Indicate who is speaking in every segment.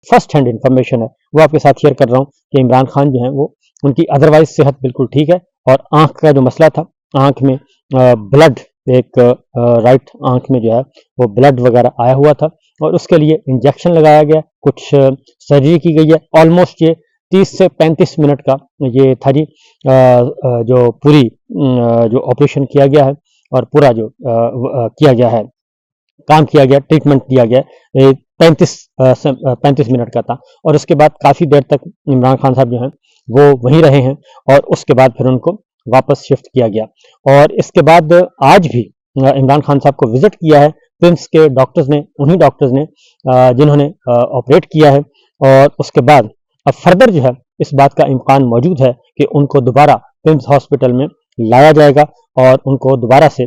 Speaker 1: First hand information ہے وہ آپ کے ساتھ شیئر کر رہا ہوں کہ عمران خان جو ہیں وہ ان کی ادروائز صحت بالکل ٹھیک ہے، اور آنکھ کا جو مسئلہ تھا، آنکھ میں بلڈ، ایک رائٹ آنکھ میں جو ہے وہ بلڈ وغیرہ آیا ہوا تھا، اور اس کے لیے انجیکشن لگایا گیا، کچھ سرجری کی گئی ہے۔ آلموسٹ یہ 30 سے 35 منٹ کا یہ تھا جی، جو پوری جو آپریشن کیا گیا ہے اور پورا جو کیا گیا ہے، کام کیا گیا، ٹریٹمنٹ دیا گیا، 35 منٹ کا تھا، اور اس کے بعد کافی دیر تک عمران خان صاحب جو ہیں وہ وہیں رہے ہیں، اور اس کے بعد پھر ان کو واپس شفٹ کیا گیا۔ اور اس کے بعد آج بھی عمران خان صاحب کو وزٹ کیا ہے پرنس کے ڈاکٹرز نے، انہی ڈاکٹرز نے جنہوں نے آپریٹ کیا ہے، اور اس کے بعد اب فردر جو ہے اس بات کا امکان موجود ہے کہ ان کو دوبارہ پرنس ہاسپٹل میں لایا جائے گا، اور ان کو دوبارہ سے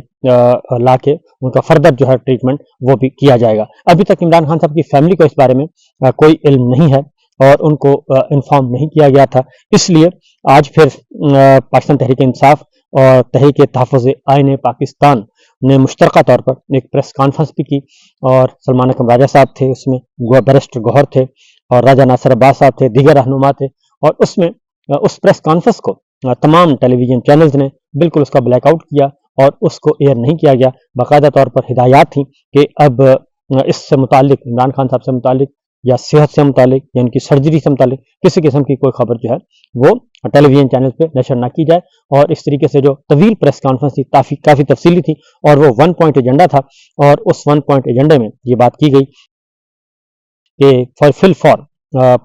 Speaker 1: لا کے ان کا فردر جو ہے ٹریٹمنٹ وہ بھی کیا جائے گا۔ ابھی تک عمران خان صاحب کی فیملی کو اس بارے میں کوئی علم نہیں ہے، اور ان کو انفارم نہیں کیا گیا تھا، اس لیے آج پھر پاکستان تحریک انصاف اور تحریک تحفظ آئین پاکستان نے مشترکہ طور پر ایک پریس کانفرنس بھی کی، اور سلمان اکرم راجہ صاحب تھے اس میں، بیرسٹر گوہر تھے، اور راجہ ناصر عباس صاحب تھے، دیگر رہنما تھے، اور اس میں اس پریس کانفرنس کو تمام ٹیلی ویژن چینلز نے بالکل اس کا بلیک آؤٹ کیا، اور اس کو ایئر نہیں کیا گیا۔ باقاعدہ طور پر ہدایات تھیں کہ اب اس سے متعلق، عمران خان صاحب سے متعلق یا صحت سے متعلق یا ان کی سرجری سے متعلق کسی قسم کی کوئی خبر جو ہے وہ ٹیلی ویژن چینل پہ نشر نہ کی جائے، اور اس طریقے سے جو طویل پریس کانفرنس تھی کافی تفصیلی تھی، اور وہ 1 پوائنٹ ایجنڈا تھا، اور اس 1 پوائنٹ ایجنڈے میں یہ بات کی گئی کہ فار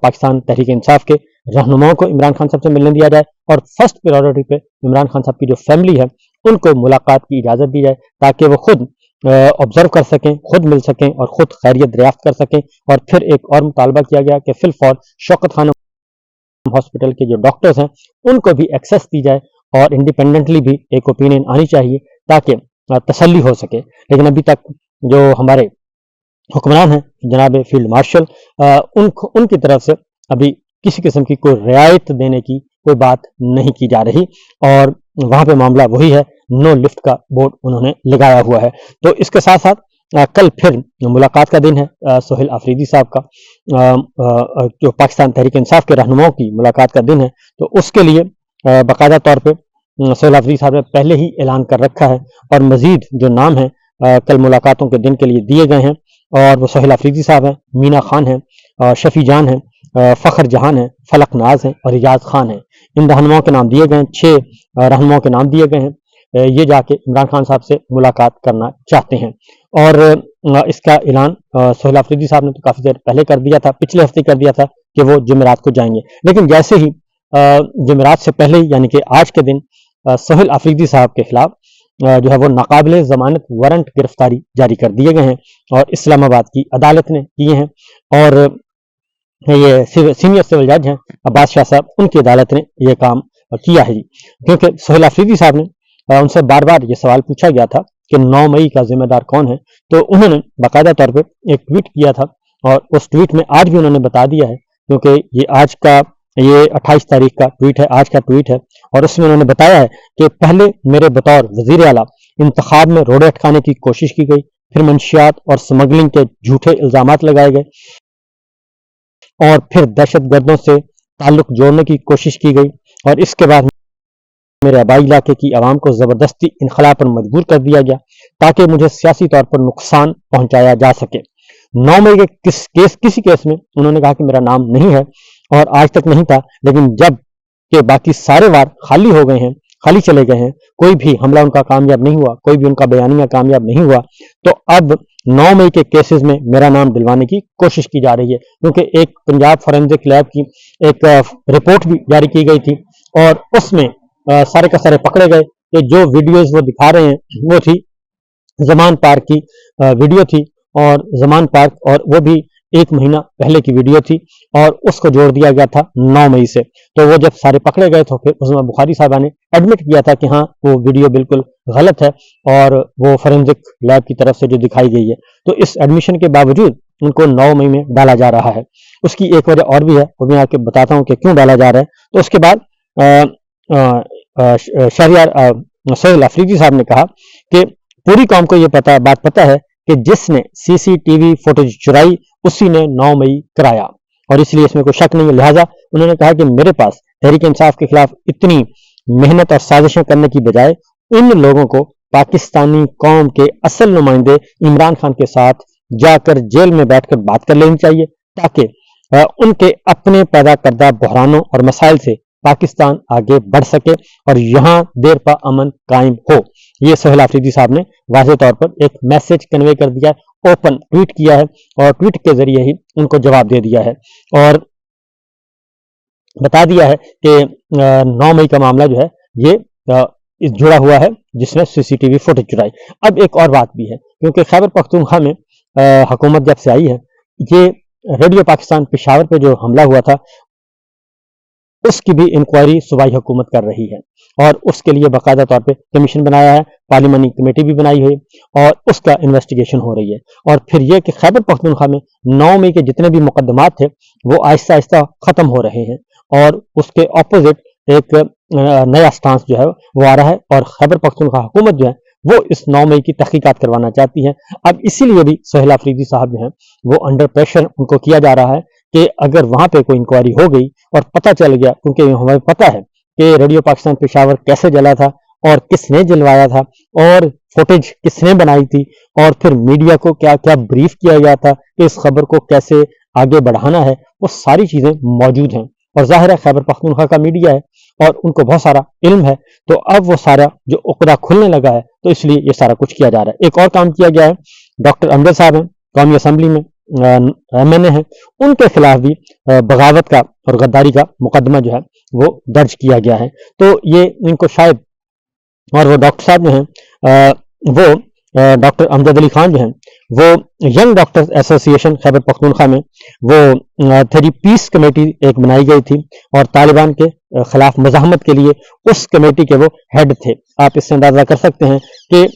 Speaker 1: پاکستان تحریک انصاف کے رہنماؤں کو عمران خان صاحب سے ملنے دیا جائے، اور فرسٹ پریورٹی پہ عمران خان صاحب کی جو فیملی ہے ان کو ملاقات کی اجازت دی جائے، تاکہ وہ خود آبزرو کر سکیں، خود مل سکیں، اور خود خیریت دریافت کر سکیں۔ اور پھر ایک اور مطالبہ کیا گیا کہ فار شوکت خانم ہاسپٹل کے جو ڈاکٹرز ہیں ان کو بھی ایکسیس دی جائے، اور انڈیپینڈنٹلی بھی ایک اوپینین آنی چاہیے تاکہ تسلی ہو سکے۔ لیکن ابھی تک جو ہمارے حکمران ہیں جناب فیلڈ مارشل، ان کی طرف سے ابھی کسی قسم کی کوئی رعایت دینے کی کوئی بات نہیں کی جا رہی، اور وہاں پہ معاملہ وہی ہے، نو لفٹ کا بورڈ انہوں نے لگایا ہوا ہے۔ تو اس کے ساتھ ساتھ کل پھر ملاقات کا دن ہے سہیل آفریدی صاحب کا، جو پاکستان تحریک انصاف کے رہنماؤں کی ملاقات کا دن ہے، تو اس کے لیے باقاعدہ طور پہ سہیل آفریدی صاحب نے پہلے ہی اعلان کر رکھا ہے، اور مزید جو نام ہیں کل ملاقاتوں کے دن کے لیے دیے گئے ہیں، اور وہ سہیل آفریدی صاحب ہیں، مینا خان ہیں، شفیع جان ہیں، فخر جہان ہیں، فلق ناز ہیں، اور اجاز خان ہیں۔ ان رہنماؤں کے نام دیے گئے ہیں، 6 رہنماؤں کے نام دیے گئے ہیں۔ یہ جا کے عمران خان صاحب سے ملاقات کرنا چاہتے ہیں، اور اس کا اعلان سہیل آفریدی صاحب نے تو کافی دیر پہلے کر دیا تھا، پچھلے ہفتے کر دیا تھا کہ وہ جمعرات کو جائیں گے، لیکن جیسے ہی جمعرات سے پہلے یعنی کہ آج کے دن سہیل آفریدی صاحب کے خلاف جو ہے وہ ناقابل ضمانت وارنٹ گرفتاری جاری کر دیے گئے ہیں، اور اسلام آباد کی عدالت نے کیے ہیں، اور یہ سینئر سول جج ہیں عباس شاہ صاحب، ان کی عدالت نے یہ کام کیا ہے جی، کیونکہ سہیل آفریدی صاحب نے ان سے بار بار یہ سوال پوچھا گیا تھا کہ 9 مئی کا ذمہ دار کون ہے، تو انہوں نے باقاعدہ طور پہ ایک ٹویٹ کیا تھا، اور اس ٹویٹ میں آج بھی انہوں نے بتا دیا ہے، کیونکہ یہ 28 تاریخ کا ٹویٹ ہے، آج کا ٹویٹ ہے، اور اس میں انہوں نے بتایا ہے کہ پہلے میرے بطور وزیر اعلیٰ انتخاب میں روڑے اٹکانے کی کوشش کی گئی، پھر منشیات اور سمگلنگ کے جھوٹے الزامات لگائے گئے، اور پھر دہشت گردوں سے تعلق جوڑنے کی کوشش کی گئی، اور اس کے بعد میرے آبائی علاقے کی عوام کو زبردستی انخلا پر مجبور کر دیا گیا تاکہ مجھے سیاسی طور پر نقصان پہنچایا جا سکے۔ 9 مئی کے کسی کیس میں انہوں نے کہا کہ میرا نام نہیں ہے، اور آج تک نہیں تھا، لیکن جب کہ باقی سارے وار خالی ہو گئے ہیں، خالی چلے گئے ہیں، کوئی بھی حملہ ان کا کامیاب نہیں ہوا، کوئی بھی ان کا بیانیہ کامیاب نہیں ہوا، تو اب 9 مئی کے کیسز میں میرا نام دلوانے کی کوشش کی جا رہی ہے، کیونکہ ایک پنجاب فورینزک لیب کی ایک رپورٹ بھی جاری کی گئی تھی، اور اس میں سارے کا سارے پکڑے گئے کہ جو ویڈیوز وہ دکھا رہے ہیں وہ تھی زمان پارک کی ویڈیو تھی، اور زمان پارک، اور وہ بھی 1 مہینہ پہلے کی ویڈیو تھی، اور اس کو جوڑ دیا گیا تھا 9 مئی سے۔ تو وہ جب سارے پکڑے گئے تو پھر عظمیٰ بخاری صاحبہ نے ایڈمٹ کیا تھا کہ ہاں وہ ویڈیو بالکل غلط ہے، اور وہ فورینزک لیب کی طرف سے جو دکھائی گئی ہے، تو اس ایڈمیشن کے باوجود ان کو 9 مئی میں ڈالا جا رہا ہے۔ اس کی ایک وجہ اور بھی ہے، وہ میں آپ کو بتاتا ہوں کہ کیوں ڈالا جا رہا ہے۔ تو اس کے بعد شہریار سہیل آفریدی صاحب نے کہا کہ پوری قوم کو یہ بات پتہ ہے کہ جس نے CCTV فوٹیج چرائی اسی نے 9 مئی کرایا، اور اس لیے اس میں کوئی شک نہیں ہے. لہٰذا انہوں نے کہا کہ میرے پاس تحریک انصاف کے خلاف اتنی محنت اور سازشیں کرنے کی بجائے ان لوگوں کو پاکستانی قوم کے اصل نمائندے عمران خان کے ساتھ جا کر جیل میں بیٹھ کر بات کر لینی چاہیے، تاکہ ان کے اپنے پیدا کردہ بحرانوں اور مسائل سے پاکستان آگے بڑھ سکے اور یہاں دیر پا امن قائم ہو. یہ سہیل آفریدی صاحب نے واضح طور پر ایک میسج کنوے کر دیا ہے، اوپن ٹویٹ کیا ہے اور ٹویٹ کے ذریعے ہی ان کو جواب دے دیا ہے اور بتا دیا ہے کہ 9 مئی کا معاملہ جو ہے یہ جڑا ہوا ہے جس میں سی سی ٹی وی فوٹیج چرائی. اب ایک اور بات بھی ہے، کیونکہ خیبر پختونخوا میں حکومت جب سے آئی ہے، یہ ریڈیو پاکستان پشاور پہ جو حملہ ہوا تھا اس کی بھی انکوائری صوبائی حکومت کر رہی ہے اور اس کے لیے باقاعدہ طور پہ کمیشن بنایا ہے، پارلیمانی کمیٹی بھی بنائی ہوئی اور اس کا انویسٹیگیشن ہو رہی ہے. اور پھر یہ کہ خیبر پختونخوا میں 9 مئی کے جتنے بھی مقدمات تھے وہ آہستہ آہستہ ختم ہو رہے ہیں اور اس کے اپوزٹ ایک نیا سٹانس جو ہے وہ آ رہا ہے اور خیبر پختونخوا حکومت جو ہے وہ اس 9 مئی کی تحقیقات کروانا چاہتی ہے. اب اسی لیے بھی سہیل آفریدی صاحب جو ہیں وہ انڈر پریشر ان کو کیا جا رہا ہے کہ اگر وہاں پہ کوئی انکوائری ہو گئی اور پتہ چل گیا، کیونکہ ہمیں پتہ ہے کہ ریڈیو پاکستان پشاور کیسے جلا تھا اور کس نے جلوایا تھا اور فوٹیج کس نے بنائی تھی اور پھر میڈیا کو کیا کیا بریف کیا گیا تھا کہ اس خبر کو کیسے آگے بڑھانا ہے، وہ ساری چیزیں موجود ہیں اور ظاہر ہے خیبر پختونخوا کا میڈیا ہے اور ان کو بہت سارا علم ہے، تو اب وہ سارا جو عقدہ کھلنے لگا ہے تو اس لیے یہ سارا کچھ کیا جا رہا ہے. ایک اور کام کیا گیا ہے، ڈاکٹر امجد صاحب ہیں، قومی اسمبلی میں ایم این اے ہیں، ان کے خلاف بھی بغاوت کا اور غداری کا مقدمہ جو ہے وہ درج کیا گیا ہے. تو یہ ان کو شاید، اور وہ ڈاکٹر صاحب جو ہیں وہ ڈاکٹر امجد علی خان جو ہیں وہ ینگ ڈاکٹر ایسوسی ایشن خیبر پختونخوا میں وہ تھری پیس کمیٹی ایک بنائی گئی تھی اور طالبان کے خلاف مزاحمت کے لیے اس کمیٹی کے وہ ہیڈ تھے. آپ اس سے اندازہ کر سکتے ہیں کہ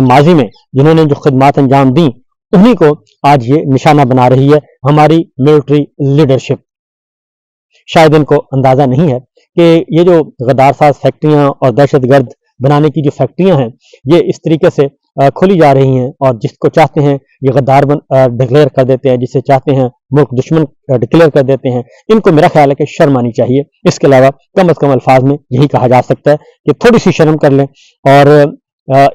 Speaker 1: ماضی میں جنہوں نے جو خدمات انجام دیں انہی کو آج یہ نشانہ بنا رہی ہے ہماری ملٹری لیڈرشپ. شاید ان کو اندازہ نہیں ہے کہ یہ جو غدار ساز فیکٹریاں اور دہشت گرد بنانے کی جو فیکٹریاں ہیں یہ اس طریقے سے کھولی جا رہی ہیں اور جس کو چاہتے ہیں یہ غدار ڈکلیئر کر دیتے ہیں، جسے چاہتے ہیں ملک دشمن ڈکلیئر کر دیتے ہیں. ان کو میرا خیال ہے کہ شرم آنی چاہیے. اس کے علاوہ کم از کم الفاظ میں یہی کہا جا سکتا ہے کہ تھوڑی سی شرم کر لیں اور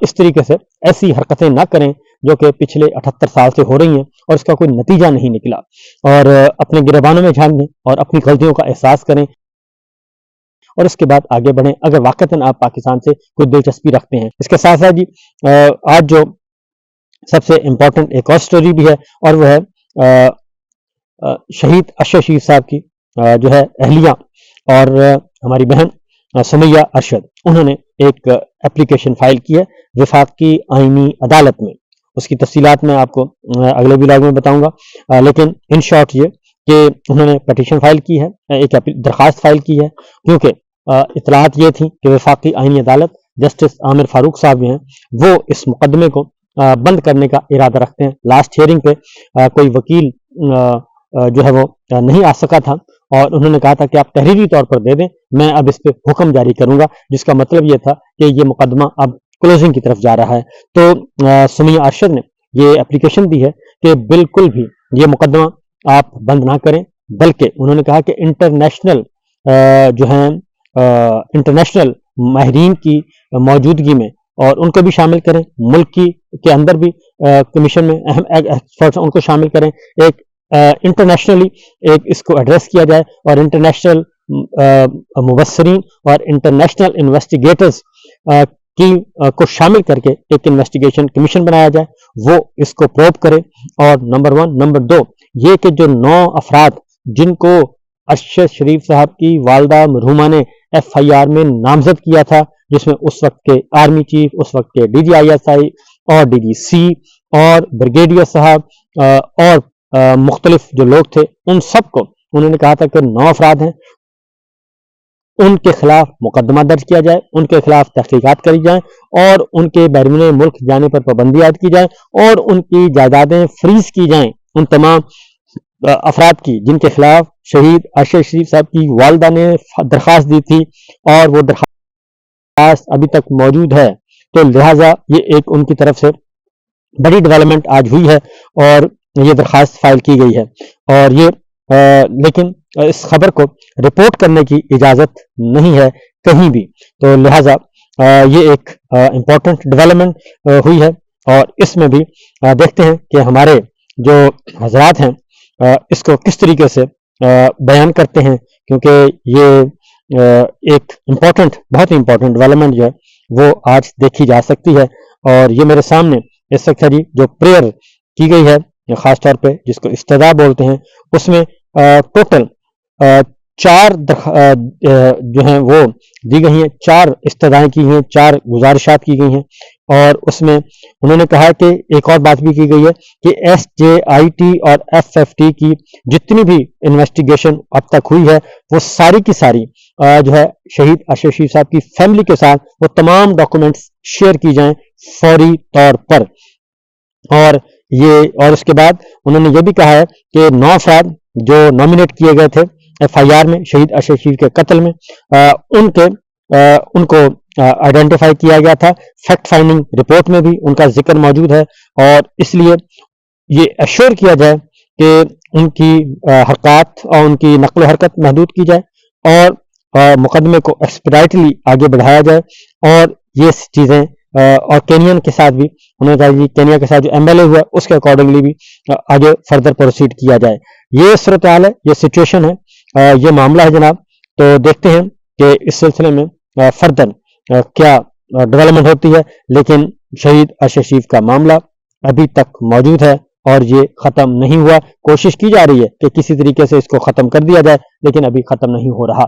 Speaker 1: اس طریقے سے ایسی حرکتیں نہ کریں جو کہ پچھلے 78 سال سے ہو رہی ہیں اور اس کا کوئی نتیجہ نہیں نکلا، اور اپنے گریبانوں میں جھانک دیں اور اپنی غلطیوں کا احساس کریں اور اس کے بعد آگے بڑھیں اگر واقعتاً آپ پاکستان سے کوئی دلچسپی رکھتے ہیں. اس کے ساتھ ساتھ جی آج جو سب سے امپورٹنٹ ایک اور سٹوری بھی ہے اور وہ ہے شہید اشرف شریف صاحب کی جو ہے اہلیہ اور ہماری بہن سمیہ ارشد، انہوں نے ایک اپلیکیشن فائل کی ہے وفاقی آئینی عدالت میں. اس کی تفصیلات میں آپ کو اگلے ولاگ میں بتاؤں گا، لیکن ان شارٹ یہ کہ انہوں نے پٹیشن فائل کی ہے، ایک درخواست فائل کی ہے، کیونکہ اطلاعات یہ تھیں کہ وفاقی آئینی عدالت جسٹس عامر فاروق صاحب جو ہیں وہ اس مقدمے کو بند کرنے کا ارادہ رکھتے ہیں. لاسٹ ہیئرنگ پہ کوئی وکیل جو ہے وہ نہیں آ سکا تھا اور انہوں نے کہا تھا کہ آپ تحریری طور پر دے دیں، میں اب اس پہ حکم جاری کروں گا، جس کا مطلب یہ تھا کہ یہ مقدمہ اب کلوزنگ کی طرف جا رہا ہے. تو سمیہ ارشد نے یہ اپلیکیشن دی ہے کہ بالکل بھی یہ مقدمہ آپ بند نہ کریں، بلکہ انہوں نے کہا کہ انٹرنیشنل جو ہیں انٹرنیشنل ماہرین کی موجودگی میں اور ان کو بھی شامل کریں، ملک کے اندر بھی کمیشن میں اہم ایکسپرٹس ان کو شامل کریں، ایک انٹرنیشنلی ایک اس کو ایڈریس کیا جائے اور انٹرنیشنل مبصرین اور انٹرنیشنل انویسٹیگیٹرز کو شامل کر کے ایک انویسٹیگیشن کمیشن بنایا جائے، وہ اس کو پروب کرے. اور نمبر 1 نمبر 2 یہ کہ جو 9 افراد جن کو اشرف شریف صاحب کی والدہ مرحومہ نے ایف آئی آر میں نامزد کیا تھا، جس میں اس وقت کے آرمی چیف، اس وقت کے D G I S I اور ڈی جی سی اور بریگیڈیئر صاحب اور مختلف جو لوگ تھے، ان سب کو انہوں نے کہا تھا کہ 9 افراد ہیں، ان کے خلاف مقدمہ درج کیا جائے، ان کے خلاف تحقیقات کری جائیں اور ان کے بیرون ملک جانے پر پابندی عائد کی جائے اور ان کی جائیدادیں فریز کی جائیں ان تمام افراد کی جن کے خلاف شہید اشرف شریف صاحب کی والدہ نے درخواست دی تھی اور وہ درخواست ابھی تک موجود ہے. تو لہٰذا یہ ایک ان کی طرف سے بڑی ڈیولپمنٹ آج ہوئی ہے اور یہ درخواست فائل کی گئی ہے اور یہ لیکن اس خبر کو رپورٹ کرنے کی اجازت نہیں ہے کہیں بھی. تو لہٰذا یہ ایک امپورٹنٹ ڈیولپمنٹ ہوئی ہے، اور اس میں بھی دیکھتے ہیں کہ ہمارے جو حضرات ہیں اس کو کس طریقے سے بیان کرتے ہیں، کیونکہ یہ ایک بہت ہی امپورٹنٹ ڈیولپمنٹ جو ہے وہ آج دیکھی جا سکتی ہے. اور یہ میرے سامنے اس وقت جو پریئر کی گئی ہے خاص طور پہ جس کو استدعا بولتے ہیں، اس میں ٹوٹل 4 جو ہیں وہ دی گئی ہیں، 4 استدعائیں کی ہیں، 4 گزارشات کی گئی ہیں. اور اس میں انہوں نے کہا کہ ایک اور بات بھی کی گئی ہے کہ SJIT اور FFT کی جتنی بھی انویسٹیگیشن اب تک ہوئی ہے وہ ساری کی ساری جو ہے شہید اشرف شریف صاحب کی فیملی کے ساتھ وہ تمام ڈاکومنٹس شیئر کی جائیں فوری طور پر. اور اس کے بعد انہوں نے یہ بھی کہا ہے کہ 9 افراد جو نامینیٹ کیے گئے تھے FIR میں شہید اشرف شریف کے قتل میں، ان کو آئیڈینٹیفائی کیا گیا تھا. فیکٹ فائنڈنگ رپورٹ میں بھی ان کا ذکر موجود ہے، اور اس لیے یہ ایشور کیا جائے کہ ان کی حرکات اور ان کی نقل و حرکت محدود کی جائے، اور مقدمے کو ایکسپیڈائٹلی آگے بڑھایا جائے. اور یہ چیزیں اور کینین کے ساتھ بھی انہوں نے کہا جی کینیا کے ساتھ جو MLA ہوا اس کے اکارڈنگلی بھی آگے فردر پروسیڈ کیا جائے. یہ صورتحال ہے، یہ سچویشن ہے، یہ معاملہ ہے جناب. تو دیکھتے ہیں کہ اس سلسلے میں فردر کیا ڈیولپمنٹ ہوتی ہے. لیکن شہید اشرف شریف کا معاملہ ابھی تک موجود ہے اور یہ ختم نہیں ہوا. کوشش کی جا رہی ہے کہ کسی طریقے سے اس کو ختم کر دیا جائے، لیکن ابھی ختم نہیں ہو رہا.